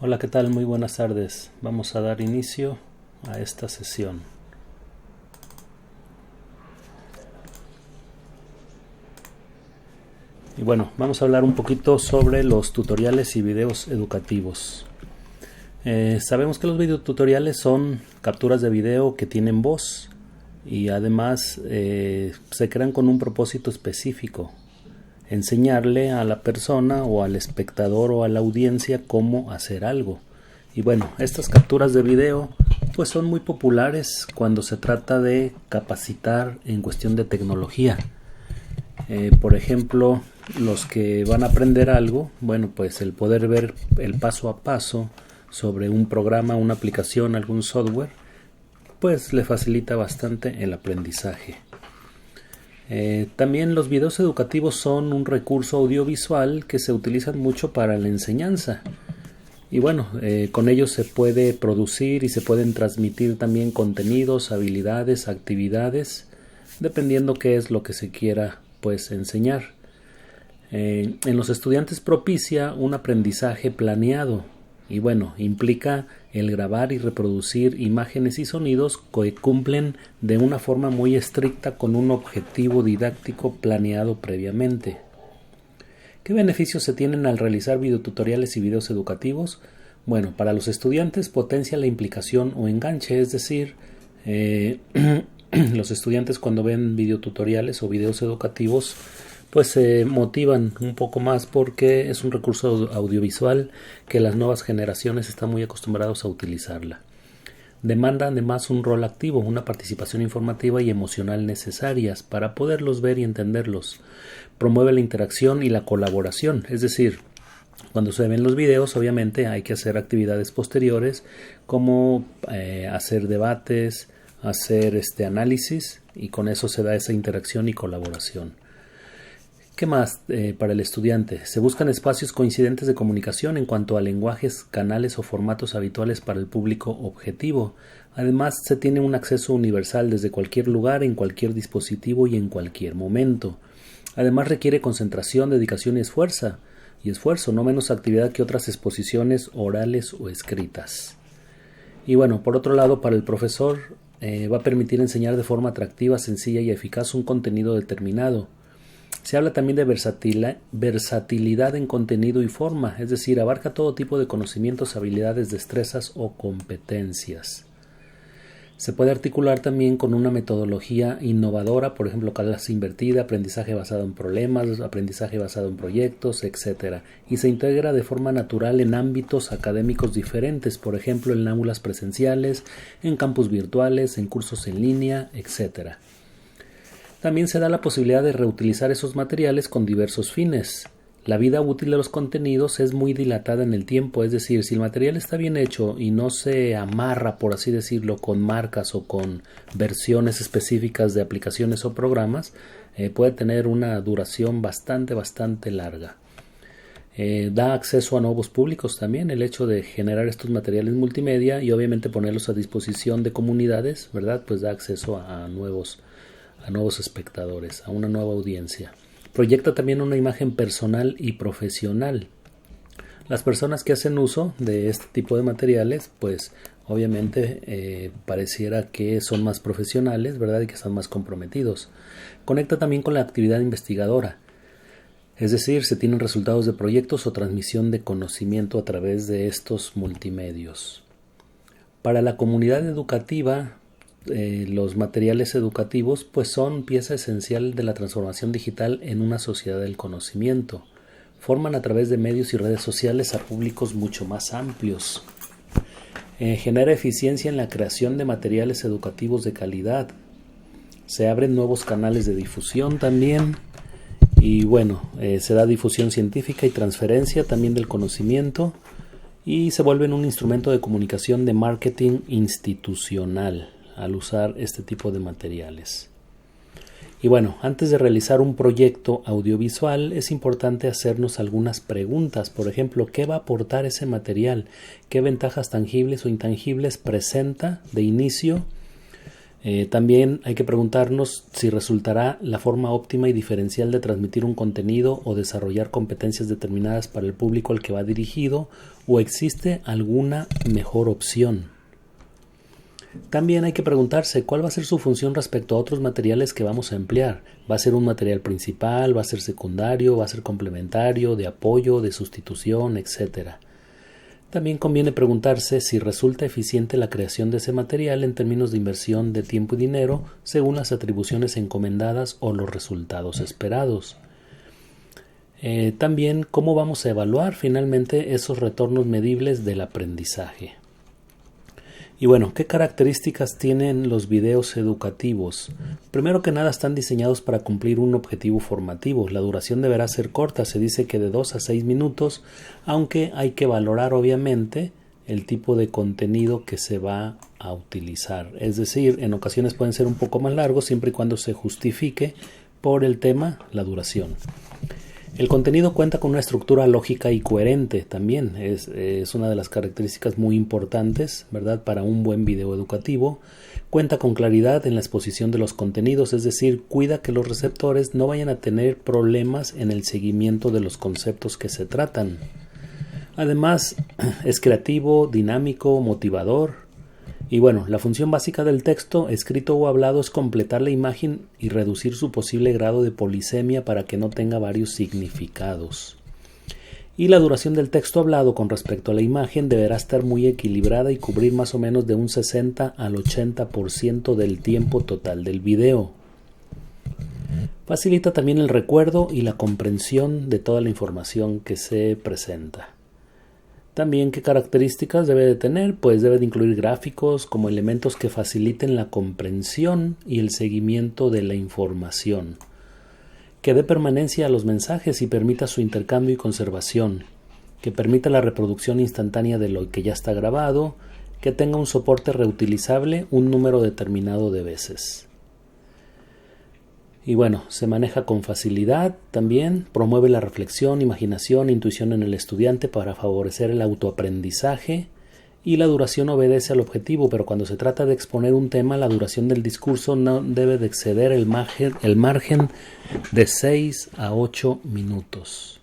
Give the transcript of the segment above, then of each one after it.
Hola, ¿qué tal? Muy buenas tardes. Vamos a dar inicio a esta sesión. Y bueno, vamos a hablar un poquito sobre los tutoriales y videos educativos. Sabemos que los videotutoriales son capturas de video que tienen voz y además se crean con un propósito específico: enseñarle a la persona o al espectador o a la audiencia cómo hacer algo. Y bueno, estas capturas de video pues son muy populares cuando se trata de capacitar en cuestión de tecnología. Por ejemplo, los que van a aprender algo, bueno, pues el poder ver el paso a paso sobre un programa, una aplicación, algún software, pues le facilita bastante el aprendizaje. También los videos educativos son un recurso audiovisual que se utilizan mucho para la enseñanza. Y bueno, con ellos se puede producir y se pueden transmitir también contenidos, habilidades, actividades, dependiendo qué es lo que se quiera pues enseñar. En los estudiantes propicia un aprendizaje planeado y bueno, implica el grabar y reproducir imágenes y sonidos que cumplen de una forma muy estricta con un objetivo didáctico planeado previamente. ¿Qué beneficios se tienen al realizar videotutoriales y videos educativos? Bueno, para los estudiantes potencia la implicación o enganche, es decir, los estudiantes cuando ven videotutoriales o videos educativos pues se motivan un poco más porque es un recurso audiovisual que las nuevas generaciones están muy acostumbrados a utilizarla. Demanda además un rol activo, una participación informativa y emocional necesarias para poderlos ver y entenderlos. Promueve la interacción y la colaboración, es decir, cuando se ven los videos obviamente hay que hacer actividades posteriores como hacer debates, hacer análisis, y con eso se da esa interacción y colaboración. ¿Qué más para el estudiante? Se buscan espacios coincidentes de comunicación en cuanto a lenguajes, canales o formatos habituales para el público objetivo. Además, se tiene un acceso universal desde cualquier lugar, en cualquier dispositivo y en cualquier momento. Además, requiere concentración, dedicación y esfuerzo, no menos actividad que otras exposiciones orales o escritas. Y bueno, por otro lado, para el profesor va a permitir enseñar de forma atractiva, sencilla y eficaz un contenido determinado. Se habla también de versatilidad en contenido y forma, es decir, abarca todo tipo de conocimientos, habilidades, destrezas o competencias. Se puede articular también con una metodología innovadora, por ejemplo, clase invertida, aprendizaje basado en problemas, aprendizaje basado en proyectos, etc. Y se integra de forma natural en ámbitos académicos diferentes, por ejemplo, en aulas presenciales, en campus virtuales, en cursos en línea, etc. También se da la posibilidad de reutilizar esos materiales con diversos fines. La vida útil de los contenidos es muy dilatada en el tiempo, es decir, si el material está bien hecho y no se amarra, por así decirlo, con marcas o con versiones específicas de aplicaciones o programas, puede tener una duración bastante larga. Da acceso a nuevos públicos también el hecho de generar estos materiales multimedia y obviamente ponerlos a disposición de comunidades, ¿verdad? Pues da acceso a nuevos espectadores, a una nueva audiencia. Proyecta también una imagen personal y profesional. Las personas que hacen uso de este tipo de materiales, pues obviamente pareciera que son más profesionales, ¿verdad? Y que están más comprometidos. Conecta también con la actividad investigadora. Es decir, se tienen resultados de proyectos o transmisión de conocimiento a través de estos multimedios. Para la comunidad educativa, los materiales educativos pues son pieza esencial de la transformación digital en una sociedad del conocimiento. Forman a través de medios y redes sociales a públicos mucho más amplios. Genera eficiencia en la creación de materiales educativos de calidad. Se abren nuevos canales de difusión también. Y bueno, se da difusión científica y transferencia también del conocimiento. Y se vuelven un instrumento de comunicación de marketing institucional al usar este tipo de materiales. Y bueno, antes de realizar un proyecto audiovisual es importante hacernos algunas preguntas. Por ejemplo, ¿qué va a aportar ese material? ¿Qué ventajas tangibles o intangibles presenta de inicio? También hay que preguntarnos si resultará la forma óptima y diferencial de transmitir un contenido o desarrollar competencias determinadas para el público al que va dirigido, o existe alguna mejor opción. También hay que preguntarse cuál va a ser su función respecto a otros materiales que vamos a emplear. ¿Va a ser un material principal? ¿Va a ser secundario? ¿Va a ser complementario? ¿De apoyo? ¿De sustitución? Etcétera. También conviene preguntarse si resulta eficiente la creación de ese material en términos de inversión de tiempo y dinero según las atribuciones encomendadas o los resultados esperados. También cómo vamos a evaluar finalmente esos retornos medibles del aprendizaje. Y bueno, ¿qué características tienen los videos educativos? Primero que nada, están diseñados para cumplir un objetivo formativo. La duración deberá ser corta, se dice que de 2 a 6 minutos, aunque hay que valorar obviamente el tipo de contenido que se va a utilizar. Es decir, en ocasiones pueden ser un poco más largos siempre y cuando se justifique por el tema la duración. El contenido cuenta con una estructura lógica y coherente también. Es una de las características muy importantes, ¿verdad?, para un buen video educativo. Cuenta con claridad en la exposición de los contenidos, es decir, cuida que los receptores no vayan a tener problemas en el seguimiento de los conceptos que se tratan. Además, es creativo, dinámico, motivador. Y bueno, la función básica del texto, escrito o hablado, es completar la imagen y reducir su posible grado de polisemia para que no tenga varios significados. Y la duración del texto hablado con respecto a la imagen deberá estar muy equilibrada y cubrir más o menos de un 60 al 80% del tiempo total del video. Facilita también el recuerdo y la comprensión de toda la información que se presenta. También, ¿qué características debe de tener? Pues debe de incluir gráficos como elementos que faciliten la comprensión y el seguimiento de la información. Que dé permanencia a los mensajes y permita su intercambio y conservación. Que permita la reproducción instantánea de lo que ya está grabado. Que tenga un soporte reutilizable un número determinado de veces. Y bueno, se maneja con facilidad también, promueve la reflexión, imaginación e intuición en el estudiante para favorecer el autoaprendizaje, y la duración obedece al objetivo, pero cuando se trata de exponer un tema, la duración del discurso no debe de exceder el margen de 6 a 8 minutos.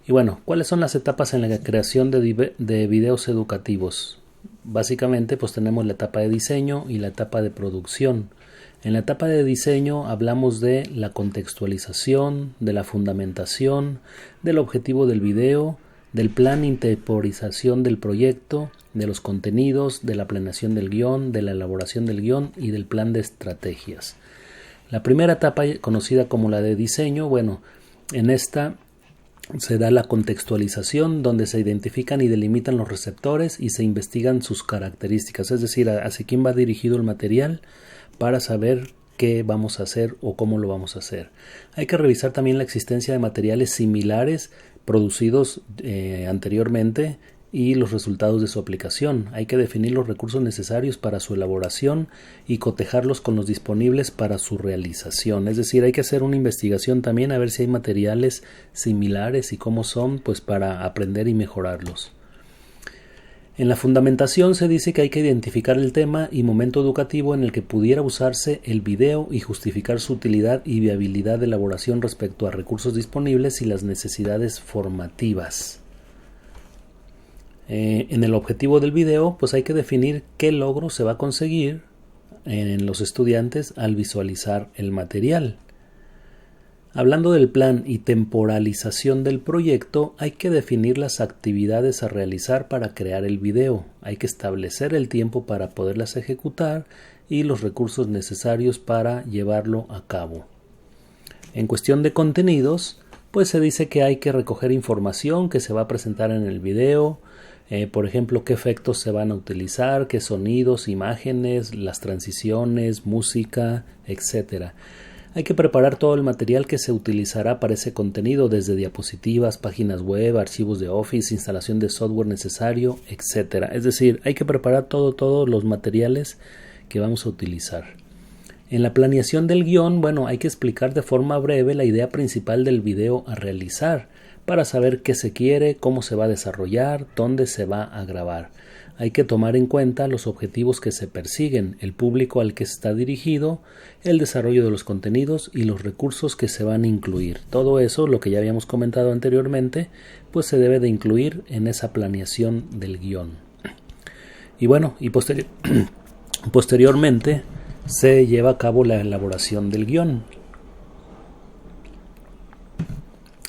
Y bueno, ¿cuáles son las etapas en la creación de videos educativos? Básicamente, pues tenemos la etapa de diseño y la etapa de producción. En la etapa de diseño hablamos de la contextualización, de la fundamentación, del objetivo del video, del plan y temporización del proyecto, de los contenidos, de la planeación del guión, de la elaboración del guión y del plan de estrategias. La primera etapa, conocida como la de diseño, bueno, en esta se da la contextualización, donde se identifican y delimitan los receptores y se investigan sus características, es decir, hacia quién va dirigido el material, para saber qué vamos a hacer o cómo lo vamos a hacer. Hay que revisar también la existencia de materiales similares producidos anteriormente y los resultados de su aplicación. Hay que definir los recursos necesarios para su elaboración y cotejarlos con los disponibles para su realización. Es decir, hay que hacer una investigación también a ver si hay materiales similares y cómo son, pues para aprender y mejorarlos. En la fundamentación se dice que hay que identificar el tema y momento educativo en el que pudiera usarse el video y justificar su utilidad y viabilidad de elaboración respecto a recursos disponibles y las necesidades formativas. En el objetivo del video, pues hay que definir qué logro se va a conseguir en los estudiantes al visualizar el material. Hablando del plan y temporalización del proyecto, hay que definir las actividades a realizar para crear el video. Hay que establecer el tiempo para poderlas ejecutar y los recursos necesarios para llevarlo a cabo. En cuestión de contenidos, pues se dice que hay que recoger información que se va a presentar en el video, por ejemplo, qué efectos se van a utilizar, qué sonidos, imágenes, las transiciones, música, etcétera. Hay que preparar todo el material que se utilizará para ese contenido, desde diapositivas, páginas web, archivos de Office, instalación de software necesario, etc. Es decir, hay que preparar todos los materiales que vamos a utilizar. En la planeación del guión, bueno, hay que explicar de forma breve la idea principal del video a realizar, para saber qué se quiere, cómo se va a desarrollar, dónde se va a grabar. hay que tomar en cuenta los objetivos que se persiguen, el público al que está dirigido, el desarrollo de los contenidos y los recursos que se van a incluir. Todo eso, lo que ya habíamos comentado anteriormente, pues se debe de incluir en esa planeación del guión. Y bueno, posteriormente se lleva a cabo la elaboración del guión.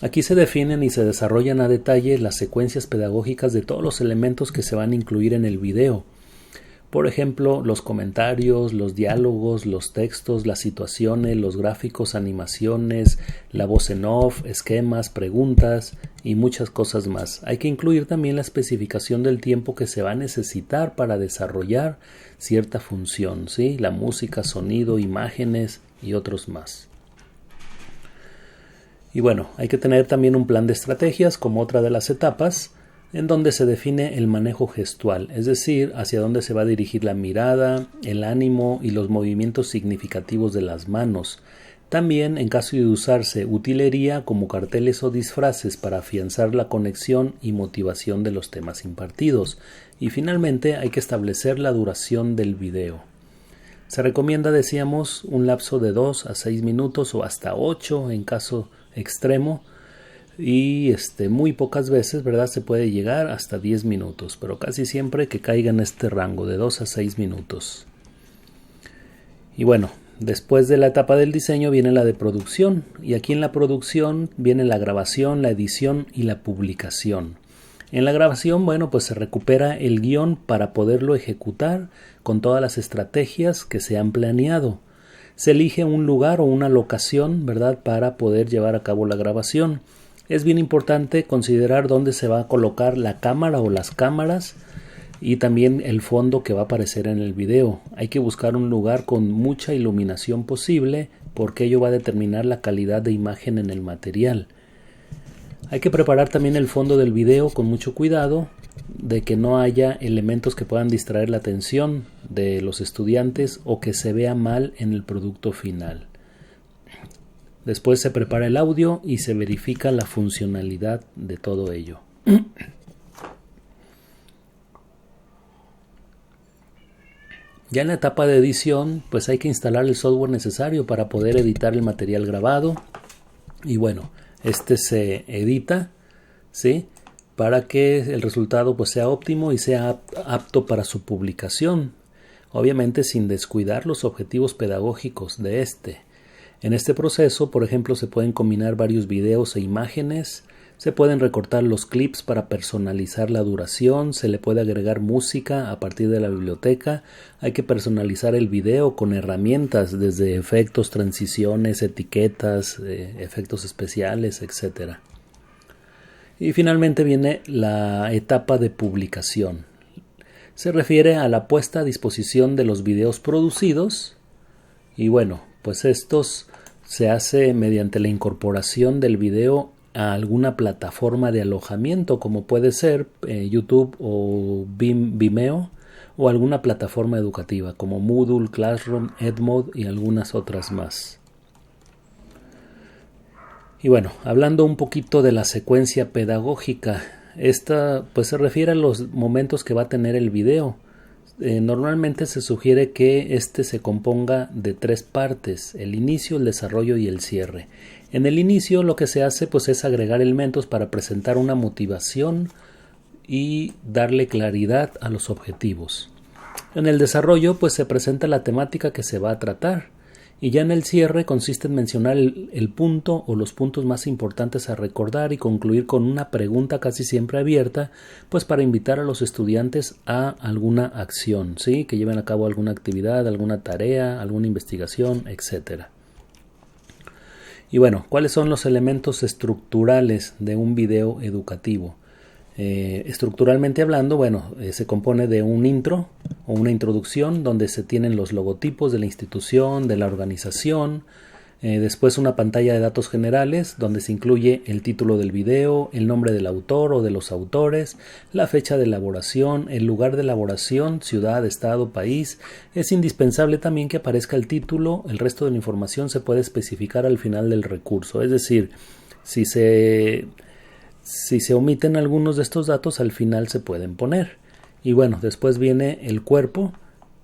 Aquí se definen y se desarrollan a detalle las secuencias pedagógicas de todos los elementos que se van a incluir en el video. Por ejemplo, los comentarios, los diálogos, los textos, las situaciones, los gráficos, animaciones, la voz en off, esquemas, preguntas y muchas cosas más. Hay que incluir también la especificación del tiempo que se va a necesitar para desarrollar cierta función, ¿sí? La música, sonido, imágenes y otros más. Y bueno, hay que tener también un plan de estrategias como otra de las etapas, en donde se define el manejo gestual, es decir, hacia dónde se va a dirigir la mirada, el ánimo y los movimientos significativos de las manos. También, en caso de usarse utilería como carteles o disfraces para afianzar la conexión y motivación de los temas impartidos. Y finalmente, hay que establecer la duración del video. Se recomienda, decíamos, un lapso de 2 a 6 minutos o hasta 8 en caso extremo, y muy pocas veces, ¿verdad?, se puede llegar hasta 10 minutos, pero casi siempre que caiga en este rango de 2 a 6 minutos. Y bueno, después de la etapa del diseño viene la de producción, y aquí en la producción viene la grabación, la edición y la publicación. En la grabación, bueno, pues se recupera el guión para poderlo ejecutar con todas las estrategias que se han planeado. Se elige un lugar o una locación, ¿verdad?, para poder llevar a cabo la grabación. Es bien importante considerar dónde se va a colocar la cámara o las cámaras y también el fondo que va a aparecer en el video. Hay que buscar un lugar con mucha iluminación posible porque ello va a determinar la calidad de imagen en el material. Hay que preparar también el fondo del video con mucho cuidado de que no haya elementos que puedan distraer la atención de los estudiantes o que se vea mal en el producto final. Después se prepara el audio y se verifica la funcionalidad de todo ello. Ya en la etapa de edición, pues hay que instalar el software necesario para poder editar el material grabado. Y bueno, se edita, ¿sí?, para que el resultado pues sea óptimo y sea apto para su publicación, obviamente sin descuidar los objetivos pedagógicos de este. En este proceso, por ejemplo, se pueden combinar varios videos e imágenes, se pueden recortar los clips para personalizar la duración, se le puede agregar música a partir de la biblioteca, hay que personalizar el video con herramientas desde efectos, transiciones, etiquetas, efectos especiales, etc. Y finalmente viene la etapa de publicación. Se refiere a la puesta a disposición de los videos producidos y bueno, pues estos se hace mediante la incorporación del video a alguna plataforma de alojamiento como puede ser YouTube o Vimeo o alguna plataforma educativa como Moodle, Classroom, Edmodo y algunas otras más. Y bueno, hablando un poquito de la secuencia pedagógica, esta pues se refiere a los momentos que va a tener el video. Normalmente se sugiere que se componga de 3 partes, el inicio, el desarrollo y el cierre. En el inicio lo que se hace pues es agregar elementos para presentar una motivación y darle claridad a los objetivos. En el desarrollo pues se presenta la temática que se va a tratar. Y ya en el cierre consiste en mencionar el punto o los puntos más importantes a recordar y concluir con una pregunta casi siempre abierta, pues para invitar a los estudiantes a alguna acción, ¿sí?, que lleven a cabo alguna actividad, alguna tarea, alguna investigación, etc. Y bueno, ¿cuáles son los elementos estructurales de un video educativo? Estructuralmente hablando, bueno, se compone de un intro o una introducción donde se tienen los logotipos de la institución, de la organización, después una pantalla de datos generales donde se incluye el título del video, el nombre del autor o de los autores, la fecha de elaboración, el lugar de elaboración, ciudad, estado, país. Es indispensable también que aparezca el título, el resto de la información se puede especificar al final del recurso, es decir, si se omiten algunos de estos datos al final se pueden poner. Y bueno, después viene el cuerpo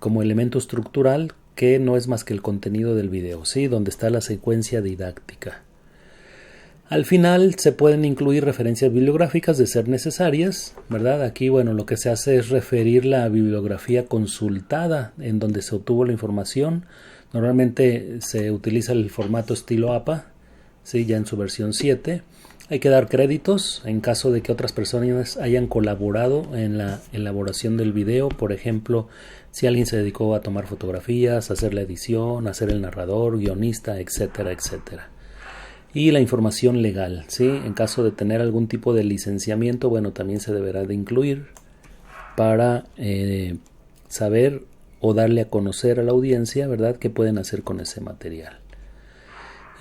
como elemento estructural, que no es más que el contenido del video, ¿sí? Donde está la secuencia didáctica. Al final se pueden incluir referencias bibliográficas de ser necesarias, ¿verdad? Aquí, bueno, lo que se hace es referir la bibliografía consultada en donde se obtuvo la información. Normalmente se utiliza el formato estilo APA, ¿sí? Ya en su versión 7. Hay que dar créditos en caso de que otras personas hayan colaborado en la elaboración del video. Por ejemplo, si alguien se dedicó a tomar fotografías, a hacer la edición, a ser el narrador, guionista, etcétera, etcétera. Y la información legal, ¿sí? En caso de tener algún tipo de licenciamiento, bueno, también se deberá de incluir para saber o darle a conocer a la audiencia, ¿verdad?, qué pueden hacer con ese material.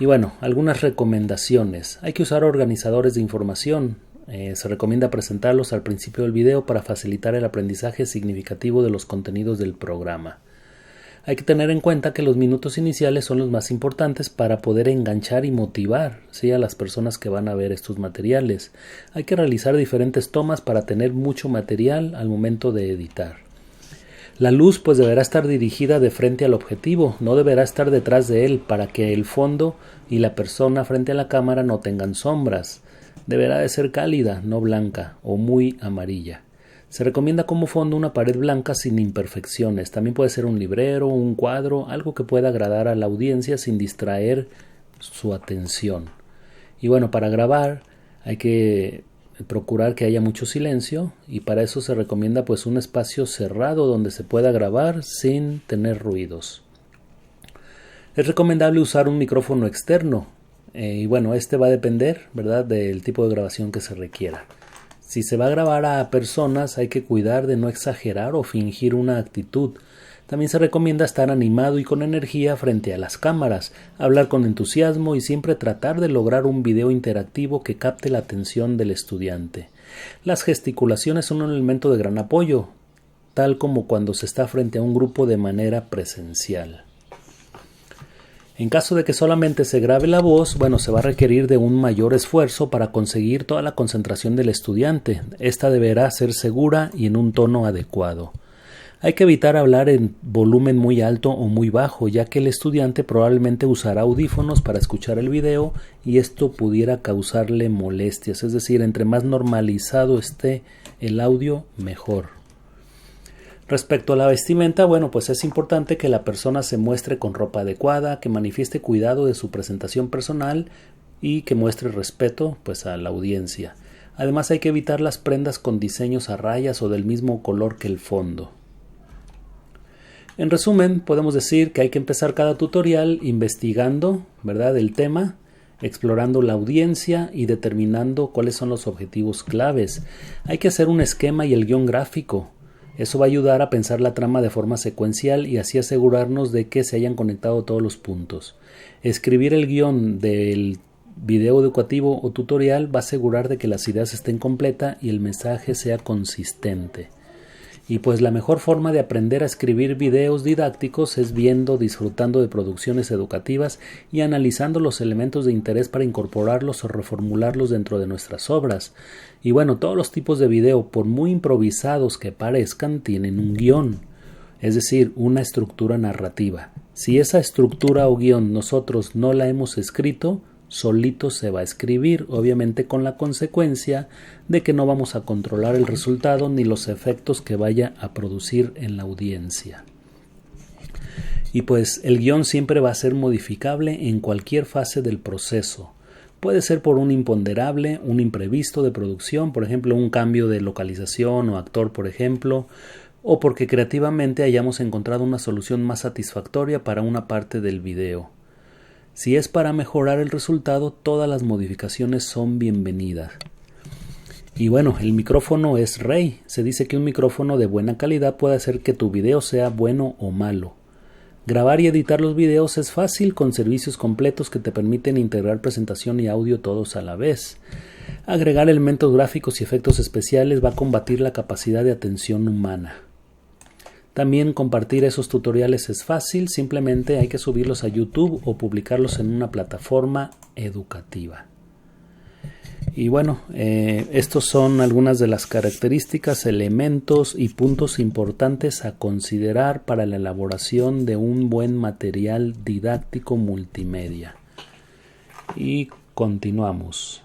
Y bueno, algunas recomendaciones. Hay que usar organizadores de información. Se recomienda presentarlos al principio del video para facilitar el aprendizaje significativo de los contenidos del programa. Hay que tener en cuenta que los minutos iniciales son los más importantes para poder enganchar y motivar, ¿sí?, a las personas que van a ver estos materiales. Hay que realizar diferentes tomas para tener mucho material al momento de editar. La luz pues deberá estar dirigida de frente al objetivo, no deberá estar detrás de él para que el fondo y la persona frente a la cámara no tengan sombras. Deberá de ser cálida, no blanca o muy amarilla. Se recomienda como fondo una pared blanca sin imperfecciones. También puede ser un librero, un cuadro, algo que pueda agradar a la audiencia sin distraer su atención. Y bueno, para grabar hay que procurar que haya mucho silencio y para eso se recomienda pues un espacio cerrado donde se pueda grabar sin tener ruidos. Es recomendable usar un micrófono externo y bueno, este va a depender, ¿verdad?, del tipo de grabación que se requiera. Si se va a grabar a personas hay que cuidar de no exagerar o fingir una actitud. También se recomienda estar animado y con energía frente a las cámaras, hablar con entusiasmo y siempre tratar de lograr un video interactivo que capte la atención del estudiante. Las gesticulaciones son un elemento de gran apoyo, tal como cuando se está frente a un grupo de manera presencial. En caso de que solamente se grabe la voz, bueno, se va a requerir de un mayor esfuerzo para conseguir toda la concentración del estudiante. Esta deberá ser segura y en un tono adecuado. Hay que evitar hablar en volumen muy alto o muy bajo, ya que el estudiante probablemente usará audífonos para escuchar el video y esto pudiera causarle molestias. Es decir, entre más normalizado esté el audio, mejor. Respecto a la vestimenta, bueno, pues es importante que la persona se muestre con ropa adecuada, que manifieste cuidado de su presentación personal y que muestre respeto, pues, a la audiencia. Además hay que evitar las prendas con diseños a rayas o del mismo color que el fondo. En resumen, podemos decir que hay que empezar cada tutorial investigando, ¿verdad?, el tema, explorando la audiencia y determinando cuáles son los objetivos claves. Hay que hacer un esquema y el guión gráfico. Eso va a ayudar a pensar la trama de forma secuencial y así asegurarnos de que se hayan conectado todos los puntos. Escribir el guión del video educativo o tutorial va a asegurar de que las ideas estén completas y el mensaje sea consistente. Y pues la mejor forma de aprender a escribir videos didácticos es viendo, disfrutando de producciones educativas y analizando los elementos de interés para incorporarlos o reformularlos dentro de nuestras obras. Y bueno, todos los tipos de video, por muy improvisados que parezcan, tienen un guión, es decir, una estructura narrativa. Si esa estructura o guión nosotros no la hemos escrito, solito se va a escribir, obviamente con la consecuencia de que no vamos a controlar el resultado ni los efectos que vaya a producir en la audiencia. Y pues el guión siempre va a ser modificable en cualquier fase del proceso. Puede ser por un imponderable, un imprevisto de producción, por ejemplo un cambio de localización o actor, por ejemplo, o porque creativamente hayamos encontrado una solución más satisfactoria para una parte del video. Si es para mejorar el resultado, todas las modificaciones son bienvenidas. Y bueno, el micrófono es rey. Se dice que un micrófono de buena calidad puede hacer que tu video sea bueno o malo. Grabar y editar los videos es fácil con servicios completos que te permiten integrar presentación y audio todos a la vez. Agregar elementos gráficos y efectos especiales va a combatir la capacidad de atención humana. También compartir esos tutoriales es fácil, simplemente hay que subirlos a YouTube o publicarlos en una plataforma educativa. Y bueno, estos son algunas de las características, elementos y puntos importantes a considerar para la elaboración de un buen material didáctico multimedia. Y continuamos.